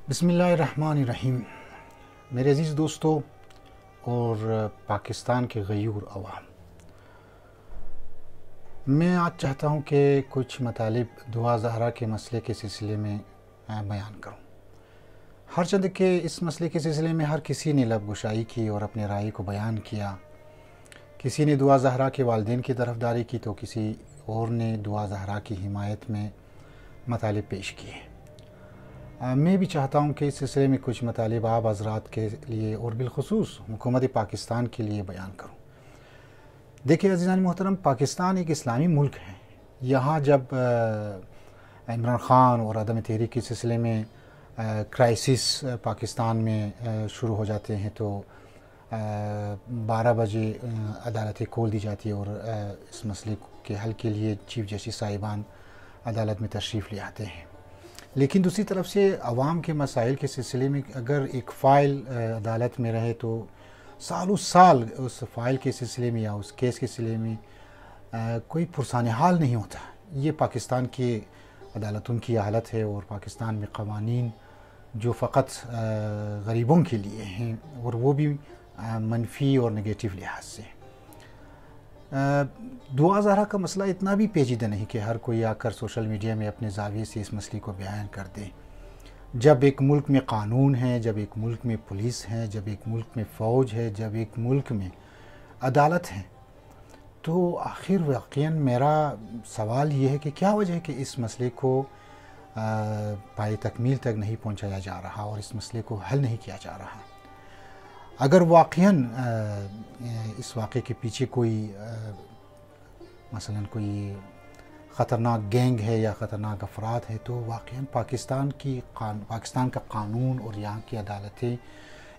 بسم اللہ الرحمن الرحیم۔ میرے عزیز دوستو اور پاکستان کے غیور عوام، میں آج چاہتا ہوں کہ کچھ مطالب دعا زہرا کے مسئلے کے سلسلے میں بیان کروں۔ ہر چند کہ اس مسئلے کے سلسلے میں ہر کسی نے لب گشائی کی اور اپنے رائے کو بیان کیا۔ کسی نے دعا زہرا کے والدین کی طرفداری کی تو کسی اور نے دعا زہرا کی حمایت میں مطالب پیش کیے۔ میں بھی چاہتا ہوں کہ اس سلسلے میں کچھ مطالب آپ حضرات کے لیے اور بالخصوص حکومت پاکستان کے لیے بیان کروں۔ دیکھیے عزیزان محترم، پاکستان ایک اسلامی ملک ہے۔ یہاں جب عمران خان اور عدم تحریک کے سلسلے میں کرائسس پاکستان میں شروع ہو جاتے ہیں تو 12 بجے عدالتیں کھول دی جاتی ہے اور اس مسئلے کے حل کے لیے چیف جسٹس صاحبان عدالت میں تشریف لے آتے ہیں۔ لیکن دوسری طرف سے عوام کے مسائل کے سلسلے میں اگر ایک فائل عدالت میں رہے تو سالوں سال اس فائل کے سلسلے میں یا اس کیس کے سلسلے میں کوئی پرسان حال نہیں ہوتا۔ یہ پاکستان کی عدالتوں کی حالت ہے، اور پاکستان میں قوانین جو فقط غریبوں کے لیے ہیں اور وہ بھی منفی اور نگیٹو لحاظ سے۔ دعا زہرا کا مسئلہ اتنا بھی پیچیدہ نہیں کہ ہر کوئی آ کر سوشل میڈیا میں اپنے زاویے سے اس مسئلے کو بیان کر دے۔ جب ایک ملک میں قانون ہے، جب ایک ملک میں پولیس ہے، جب ایک ملک میں فوج ہے، جب ایک ملک میں عدالت ہے، تو آخر واقعاً میرا سوال یہ ہے کہ کیا وجہ ہے کہ اس مسئلے کو پائے تکمیل تک نہیں پہنچایا جا رہا اور اس مسئلے کو حل نہیں کیا جا رہا۔ اگر واقعاً اس واقعے کے پیچھے کوئی مثلاً کوئی خطرناک گینگ ہے یا خطرناک افراد ہے تو واقعاً پاکستان کا قانون اور یہاں کی عدالتیں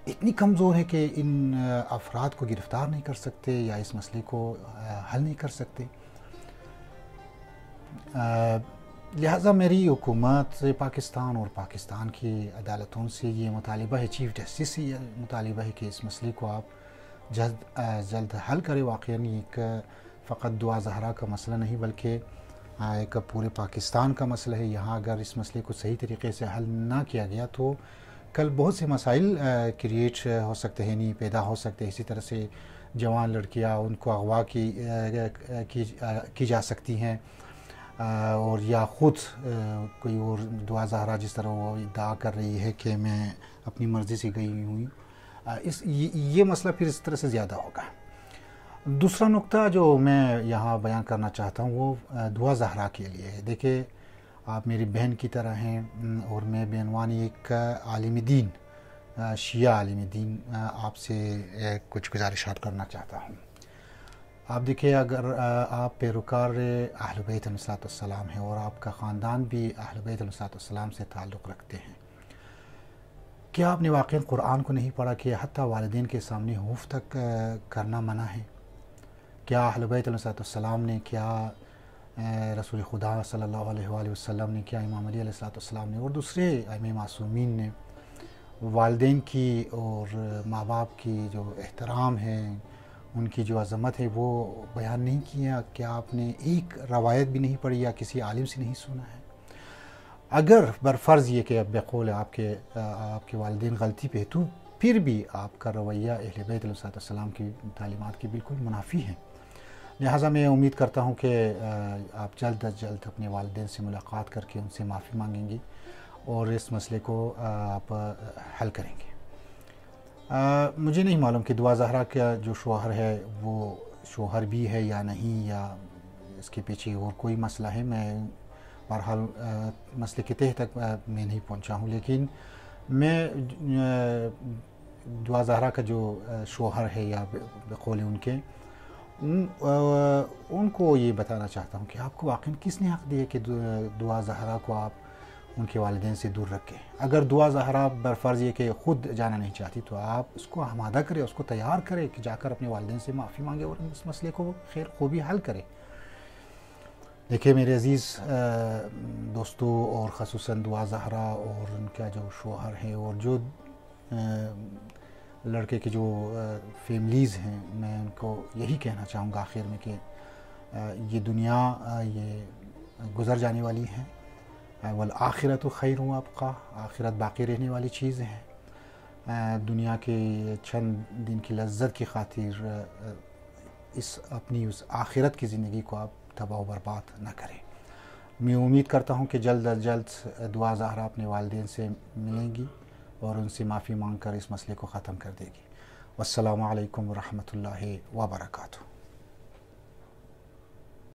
اتنی کمزور ہیں کہ ان افراد کو گرفتار نہیں کر سکتے یا اس مسئلے کو حل نہیں کر سکتے۔ لہٰذا میری حکومت پاکستان اور پاکستان کی عدالتوں سے یہ مطالبہ ہے، چیف جسٹس سے یہ مطالبہ ہے کہ اس مسئلے کو آپ جلد از جلد حل کریں۔ واقعاً ایک فقط دعا زہرا کا مسئلہ نہیں بلکہ ایک پورے پاکستان کا مسئلہ ہے۔ یہاں اگر اس مسئلے کو صحیح طریقے سے حل نہ کیا گیا تو کل بہت سے مسائل کریٹ ہو سکتے ہیں، نہیں پیدا ہو سکتے۔ اسی طرح سے جوان لڑکیاں ان کو اغوا کی جا سکتی ہیں، اور یا خود کوئی اور دعا زہرا جس طرح وہ ادعا کر رہی ہے کہ میں اپنی مرضی سے گئی ہوئی، یہ مسئلہ پھر اس طرح سے زیادہ ہوگا۔ دوسرا نقطہ جو میں یہاں بیان کرنا چاہتا ہوں وہ دعا زہرا کے لیے ہے۔ دیکھیں، آپ میری بہن کی طرح ہیں اور میں بعنوان ایک عالم دین، شیعہ عالم دین، آپ سے کچھ گزارشات کرنا چاہتا ہوں۔ آپ دیکھیں، اگر آپ پیروکار اہل بیت علیہ السلام ہیں اور آپ کا خاندان بھی اہل بیت علیہ السلام سے تعلق رکھتے ہیں، کیا آپ نے واقعاً قرآن کو نہیں پڑھا کہ حتیٰ والدین کے سامنے حوف تک کرنا منع ہے؟ کیا اہل بیت علیہ السلام نے، کیا رسول خدا صلی اللہ علیہ وآلہ وسلم نے، کیا امام علی علیہ السلام نے اور دوسرے ائمہ معصومین نے والدین کی اور ماں باپ کی جو احترام ہے، ان کی جو عظمت ہے، وہ بیان نہیں کیا؟ کیا آپ نے ایک روایت بھی نہیں پڑھی یا کسی عالم سے نہیں سنا ہے؟ اگر برفرض یہ کہ بقول آپ کے والدین غلطی پہ تو پھر بھی آپ کا رویہ اہل بیت علیہ السلام کی تعلیمات کی بالکل منافی ہے۔ لہٰذا میں امید کرتا ہوں کہ آپ جلد از جلد اپنے والدین سے ملاقات کر کے ان سے معافی مانگیں گے اور اس مسئلے کو آپ حل کریں گے۔ مجھے نہیں معلوم کہ دعا زہرا کا جو شوہر ہے وہ شوہر بھی ہے یا نہیں، یا اس کے پیچھے اور کوئی مسئلہ ہے۔ میں بہرحال مسئلے کے تہ تک میں نہیں پہنچا ہوں، لیکن میں دعا زہرا کا جو شوہر ہے یا بقول ان کے ان کو یہ بتانا چاہتا ہوں کہ آپ کو واقعاً کس نے حق دیا کہ دعا زہرا کو آپ ان کے والدین سے دور رکھیں؟ اگر دعا زہرا برفرض یہ کہ خود جانا نہیں چاہتی تو آپ اس کو آمادہ کریں، اس کو تیار کریں کہ جا کر اپنے والدین سے معافی مانگے اور اس مسئلے کو خیر خوبی حل کرے۔ دیکھیں میرے عزیز دوستو، اور خصوصاً دعا زہرا اور ان کا جو شوہر ہے اور جو لڑکے کی جو فیملیز ہیں، میں ان کو یہی کہنا چاہوں گا آخر میں کہ یہ دنیا یہ گزر جانے والی ہے۔ والآخرت خیر و ابقا، آخرت باقی رہنے والی چیزیں ہیں، دنیا کے چند دن کی لذت کی خاطر اپنی اس آخرت کی زندگی کو آپ تباہ و برباد نہ کریں۔ میں امید کرتا ہوں کہ جلد از جلد دعا زہرا اپنے والدین سے ملیں گی اور ان سے معافی مانگ کر اس مسئلے کو ختم کر دے گی۔ والسلام علیکم ورحمۃ اللہ وبرکاتہ۔